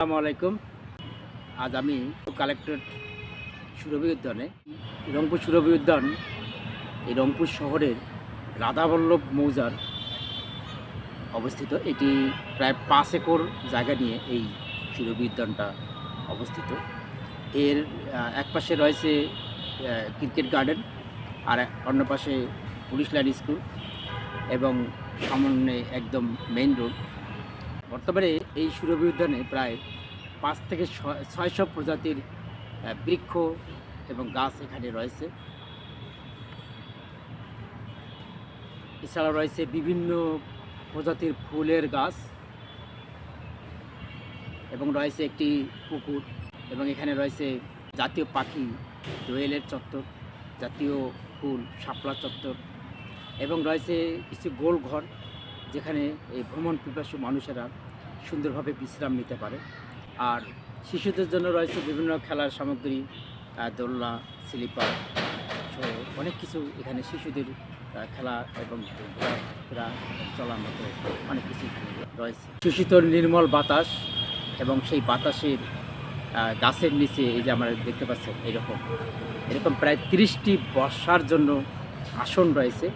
আসসালামু আলাইকুম। আজ আমি কালেক্টরেট সুরভি উদ্যানে রংপুর সুরভি উদ্যান এই রংপুর শহরের রাধাবল্লভ মৌজার অবস্থিত। এটি প্রায় 5 একর জায়গা নিয়ে এই সুরভি উদ্যানটা অবস্থিত। এর এক পাশে রয়েছে ক্রিকেট গার্ডেন, আর অন্য পাশে পুলিশ লাইন স্কুল এবং সামনে একদম মেইন রোড। বর্তমানে এই সুরভি উদ্যানে প্রায় 5 থেকে 600 প্রজাতির বৃক্ষ এবং গাছ এখানে রয়েছে। এছাড়াও রয়েছে বিভিন্ন প্রজাতির ফুলের গাছ এবং রয়েছে একটি পুকুর, এবং এখানে রয়েছে জাতীয় পাখি দোয়েলের চত্বর, জাতীয় ফুল শাপলা চত্বর, এবং রয়েছে কিছু গোল ঘর যেখানে এই ভ্রমণ পিপাসু মানুষেরা সুন্দরভাবে বিশ্রাম নিতে পারে। আর শিশুদের জন্য রয়েছে বিভিন্ন খেলার সামগ্রী, দোলনা, স্লিপার সহ অনেক কিছু এখানে শিশুদের খেলা এবং ঘোরাফেরা চলার মতো অনেক কিছু এখানে রয়েছে। সুশীতল নির্মল বাতাস এবং সেই বাতাসের গাছের নিচে এই যে আমরা দেখতে পাচ্ছেন এরকম প্রায় 30টি বসার জন্য আসন রয়েছে,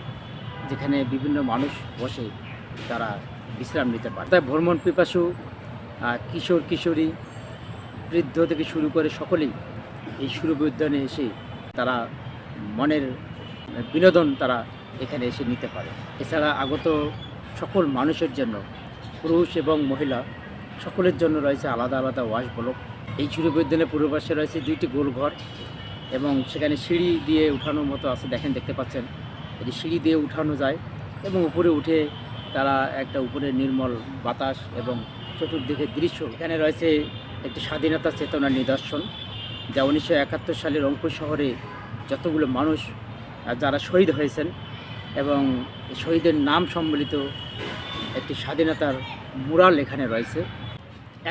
যেখানে বিভিন্ন মানুষ বসে তারা বিশ্রাম নিতে পারে। তাই ভ্রমণ পিপাসু কিশোর কিশোরী, বৃদ্ধ থেকে শুরু করে সকলেই এই সুরভি উদ্যানে এসে তারা মনের বিনোদন তারা এখানে এসে নিতে পারে। এছাড়া আগত সকল মানুষের জন্য, পুরুষ এবং মহিলা সকলের জন্য রয়েছে আলাদা আলাদা ওয়াশ ব্লক। এই সুরভি উদ্যানের পূর্ব পাশে রয়েছে 2টি গোলঘর এবং সেখানে সিঁড়ি দিয়ে উঠানোর মতো আছে, দেখতে পাচ্ছেন। এটি সিঁড়ি দিয়ে উঠানো যায় এবং উপরে উঠে তারা একটা উপরে নির্মল বাতাস এবং চতুর্দিকে দৃশ্য। এখানে রয়েছে একটি স্বাধীনতা চেতনার নিদর্শন, যা 1971 সালে রংপুর শহরে যতগুলো মানুষ যারা শহীদ হয়েছেন এবং শহীদের নাম সম্বলিত একটি স্বাধীনতার মুরাল এখানে রয়েছে।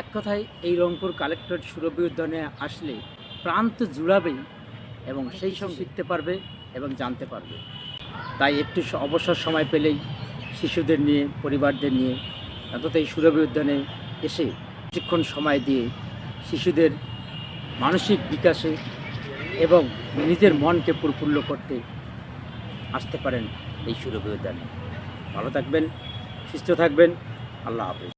এক কথায় এই রংপুর কালেক্টরেট সুরভি উদ্যানে আসলে প্রান্ত জুড়াবেই এবং সেই সঙ্গে শিখতে পারবে এবং জানতে পারবে। তাই একটু অবসর সময় পেলেই শিশুদের নিয়ে, পরিবারদের নিয়ে অন্তত এই সুরভি উদ্যানে এসে কিছুক্ষণ সময় দিয়ে শিশুদের মানসিক বিকাশে এবং নিজের মনকে প্রফুল্ল করতে আসতে পারেন এই সুরভি উদ্যানে। ভালো থাকবেন, সুস্থ থাকবেন। আল্লাহ হাফেজ।